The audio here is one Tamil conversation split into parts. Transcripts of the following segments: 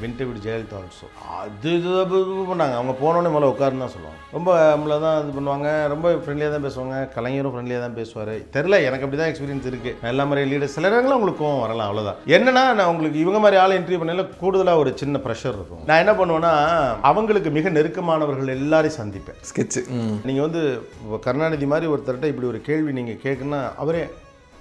வின்டர் விட் ஜெயலலிதா ஆல்சோ. அது பண்ணாங்க. அவங்க போனோடனே முதல்ல உட்காருன்னு தான் சொல்லுவாங்க. ரொம்ப நம்மளை தான் இது பண்ணுவாங்க. ரொம்ப ஃப்ரெண்ட்லியாக தான் பேசுவாங்க. கலைஞரும் ஃப்ரெண்ட்லியாக தான் பேசுவார். தெரில, எனக்கு அப்படி தான் எக்ஸ்பீரியன்ஸ் இருக்குது. எல்லா மாதிரி லீடர் சில நேரங்களில் உங்களுக்கு கோவம் வரலாம், அவ்வளோதான். என்னன்னா நான் உங்களுக்கு இவங்க மாதிரி ஆள் இன்டர்வியூ பண்ணல கூடுதலாக ஒரு சின்ன ப்ரெஷர் இருக்கும். நான் என்ன பண்ணுவேன்னா அவங்களுக்கு மிக நெருக்கமானவர்கள் எல்லாரையும் சந்திப்பேன். ஸ்கெட்சு நீங்கள் வந்து கருணாநிதி மாதிரி ஒருத்தர்கிட்ட இப்படி ஒரு கேள்வி நீங்கள் கேட்குன்னா அவரே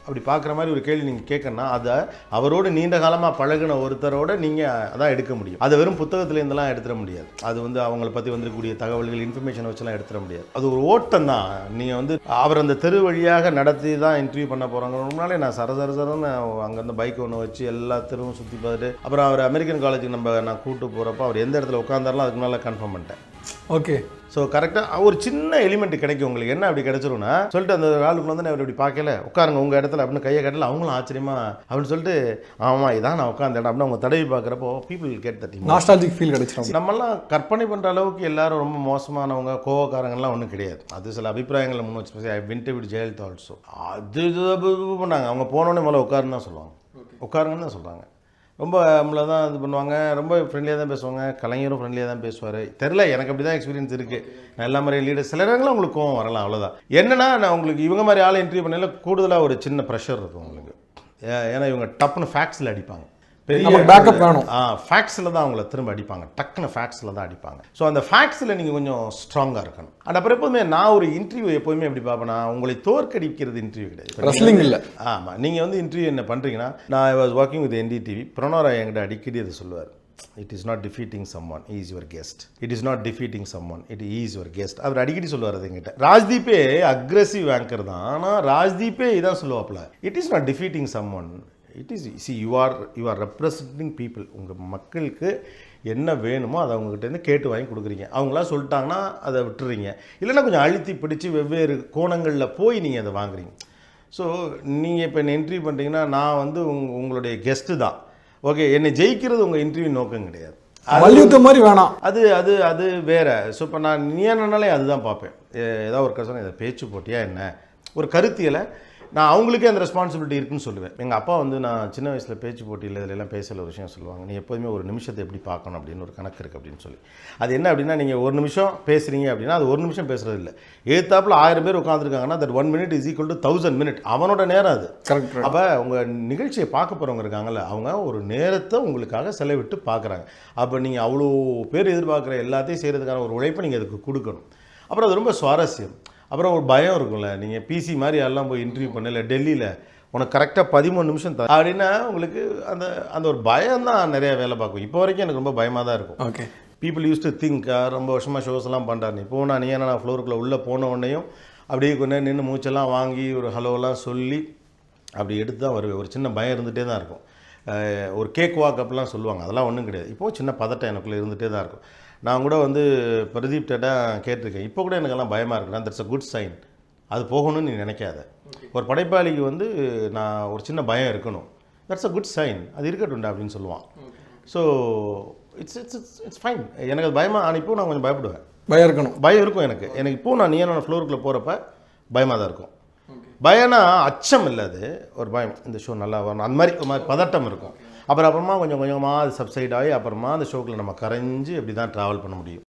அப்படி பார்க்குற மாதிரி ஒரு கேள்வி நீங்கள் கேட்கணும்னா அதை அவரோட நீண்ட காலமாக பழகின ஒருத்தரோட நீங்கள் அதான் எடுக்க முடியும். அதை வெறும் புத்தகத்துலேருந்துலாம் எடுத்துட முடியாது. அது வந்து அவங்கள பற்றி வந்துருக்கக்கூடிய தகவல்கள் இன்ஃபர்மேஷனை வச்சுலாம் எடுத்துட முடியாது. அது ஒரு ஓட்டம் தான். நீங்கள் வந்து அவர் அந்த தெரு வழியாக நடத்தி தான் இன்டர்வியூ பண்ண போகிறாங்க. முன்னாலே நான் சரசரன்னு அங்கேருந்து பைக் ஒன்று வச்சு எல்லா தெருவும் சுற்றி பார்த்துட்டு அப்புறம் அவர் அமெரிக்கன் காலேஜுக்கு நான் கூப்பிட்டு போகிறப்போ அவர் எந்த இடத்துல உட்காந்தாலும் அதுக்கு முன்னால் கன்ஃபார்ம் பண்ணிட்டேன். ஓகே. ஸோ கரெக்டாக ஒரு சின்ன எலிமெண்ட் கிடைக்கும் உங்களுக்கு. என்ன அப்படி கிடைச்சிரும்னா சொல்லிட்டு அந்த ஆளுக்கு வந்து அவர் இப்படி பார்க்கல உட்காருங்க உங்கள் இடத்துல அப்படின்னு கையை கட்டல அவங்களும் ஆச்சரியமா அப்படின்னு சொல்லிட்டு ஆமாம் இதான் நான் உட்காந்த இடம் அப்படின்னு அவங்க தடவி பார்க்குறப்போ பீப்புள் கேட் தட்டி நாஸ்டாலஜிக் ஃபீல் கிடைச்சிடும். நம்மலாம் கற்பனை பண்ணுற அளவுக்கு எல்லாரும் ரொம்ப மோசமானவங்க கோவக்காரங்கள்லாம் ஒன்றும் கிடையாது. அது சில அபிப்பிராயங்களை முன் வச்சு வின்டர் விட் ஜெயலலிதா ஆல்சோ. அது பண்ணாங்க. அவங்க போனோடனே முதல்ல உட்காருன்னு தான் சொல்லுவாங்க. உட்காருங்கன்னு தான் சொல்கிறாங்க. ரொம்ப நம்மளை தான் இது பண்ணுவாங்க. ரொம்ப ஃப்ரெண்ட்லியாக தான் பேசுவாங்க. கலைஞரும் ஃப்ரெண்ட்லியாக தான் பேசுவார். தெரில, எனக்கு அப்படி தான் எக்ஸ்பீரியன்ஸ் இருக்குது. நான் எல்லா மாதிரி லீடர் சில நேரங்களில் உங்களுக்கு கோவம் வரலாம், அவ்வளோதான். என்னன்னா நான் உங்களுக்கு இவங்க மாதிரி ஆள் இன்டர்வியூ பண்ணல கூடுதலாக ஒரு சின்ன ப்ரெஷர் இருக்கும் உங்களுக்கு. ஏன்னா இவங்க டப்புன்னு ஃபேக்ட்ஸில் அடிப்பாங்க. பெரிய பேக்கப் வேணும். ஃபேக்ட்ஸில் தான் அவங்கள திரும்ப அடிப்பாங்க. டக்குன்னு ஃபேக்ட்ஸில் தான் அடிப்பாங்க. ஸோ அந்த ஃபேக்ட்ஸில் நீங்கள் கொஞ்சம் ஸ்ட்ராங்காக இருக்கணும். அண்ட் அப்புறம் எப்போதுமே நான் ஒரு இன்டர்வியூ எப்போதுமே எப்படி பார்ப்பேன்னா உங்களை தோற்கடிக்கிறது இன்டர்வியூ கிடையாது. ரெஸ்லிங் இல்லை. ஆமாம், நீங்கள் வந்து இன்டர்வியூ என்ன பண்ணுறீங்கன்னா நான் I was working with NDTV. Prannoy Roy என்கிட்ட அடிக்கடி அதை சொல்லுவார். It is not defeating someone, is your guest. It is not defeating someone, it is your guest. அவர் அடிக்கடி சொல்லுவார் அது எங்கிட்ட. ராஜ்தீப்பே அக்ரெசிவ் ஆங்கர் தான். ஆனால் ராஜ்தீப்பே இதான் சொல்லுவாப்ல, it is not defeating someone, it is you are representing people. உங்கள் மக்களுக்கு என்ன வேணுமோ அதை அவங்ககிட்டேருந்து கேட்டு வாங்கி கொடுக்குறீங்க. அவங்களா சொல்லிட்டாங்கன்னா அதை விட்டுறீங்க. இல்லைன்னா கொஞ்சம் அழுத்தி பிடிச்சி வெவ்வேறு கோணங்களில் போய் நீங்கள் அதை வாங்குறீங்க. ஸோ நீங்கள் இப்போ என்ன இன்டர்வியூ பண்ணுறீங்கன்னா நான் வந்து உங்களுடைய கெஸ்ட்டு தான். ஓகே, என்னை ஜெயிக்கிறது உங்கள் இன்டர்வியூ நோக்கம் கிடையாது. வலியுறுத்த மாதிரி வேணாம். அது அது அது வேறு. ஸோ இப்போ நான் நீ என்னன்னாலே அதுதான் பார்ப்பேன். ஏதாவது ஒரு கஷ்டம் இதை பேச்சு போட்டியா என்ன ஒரு கருத்தியலை நான் அவங்களுக்கே அந்த ரெஸ்பான்சிபிலிட்டி இருக்குன்னு சொல்லுவேன். எங்கள் அப்பா வந்து நான் சின்ன வயசில் பேச்சு போட்டியில் இதிலெல்லாம் பேசல ஒரு விஷயம் சொல்லுவாங்க. நீ எப்போதுமே ஒரு நிமிஷத்தை எப்படி பார்க்கணும் அப்படின்னு ஒரு கணக்கு இருக்குது அப்படின்னு சொல்லி. அது என்ன அப்படின்னா நீங்கள் ஒரு நிமிஷம் பேசுகிறீங்க அப்படின்னா அது ஒரு நிமிஷம் பேசுகிறது இல்லை. ஏத்தாப்பில் 1000 பேர் உட்காந்துருக்காங்கன்னா that 1 minute is equal to 1000 minutes. அவனோட நேரம் அது. கரெக்ட். அப்போ உங்கள் நிகழ்ச்சியை பார்க்க போகிறவங்க இருக்காங்கல்ல அவங்க ஒரு நேரத்தை உங்களுக்காக செலவிட்டு பார்க்குறாங்க. அப்போ நீங்கள் அவ்வளோ பேர் எதிர்பார்க்குற எல்லாத்தையும் செய்கிறதுக்கான ஒரு உழைப்பை நீங்கள் அதுக்கு கொடுக்கணும். அப்புறம் அது ரொம்ப சுவாரஸ்யம். அப்புறம் ஒரு பயம் இருக்கும்ல, நீங்கள் பிசி மாதிரி எல்லாம் போய் இன்டர்வியூ பண்ணல டெல்லியில் உனக்கு கரெக்டாக 13 நிமிஷம் தான் அப்படின்னா உங்களுக்கு அந்த அந்த ஒரு பயம் தான் நிறையா வேலை பார்க்கும். இப்போ வரைக்கும் எனக்கு ரொம்ப பயமாக தான் இருக்கும். Okay. People use to think ரொம்ப வருஷமாக ஷோஸ் எல்லாம் பண்ணுறாரு. இப்போ நான் ஏன்னா நான் ஃப்ளோருக்குள்ளே உள்ளே போன உடனேயும் அப்படியே கொஞ்சம் நின்று மூச்செல்லாம் வாங்கி ஒரு ஹலோலாம் சொல்லி அப்படி எடுத்து தான் வருவேன். ஒரு சின்ன பயம் இருந்துகிட்டே தான் இருக்கும். ஒரு கேக் வாக் அப்படிலாம் சொல்லுவாங்க, அதெல்லாம் ஒன்றும் கிடையாது. இப்போது சின்ன பதட்டம் எனக்குள்ளே இருந்துகிட்டே தான் இருக்கும். நான் கூட வந்து பிரதீப் டேட்டா கேட்டிருக்கேன். இப்போ கூட எனக்கெல்லாம் பயமாக இருக்குன்னா தட்ஸ் அ குட் சைன். அது போகணும்னு நீ நினைக்காத. ஒரு படைப்பாளிக்கு வந்து நான் ஒரு சின்ன பயம் இருக்கணும், தட்ஸ் அ குட் சைன், அது இருக்கட்டும்டா அப்படின்னு சொல்லுவான். So it's it's it's fine. எனக்கு அது பயமாக. ஆனால் இப்போ நான் கொஞ்சம் பயப்படுவேன். பயம் இருக்கணும். பயம் இருக்கும் எனக்கு. இப்போது நான் நான் ஃப்ளோருக்குள்ளே போகிறப்ப பயமாக தான் இருக்கும். பயம்னா அச்சம் இல்லை, அது ஒரு பயம். இந்த ஷோ நல்லா வரணும் அந்த மாதிரி ஒரு மாதிரி பதட்டம் இருக்கும். அப்புறமா கொஞ்சம் கொஞ்சமாக அது சப்சைட் ஆகி அப்புறமா அந்த ஷோக்கில் நம்ம கரைஞ்சி அப்படி தான் ட்ராவல் பண்ண முடியும்.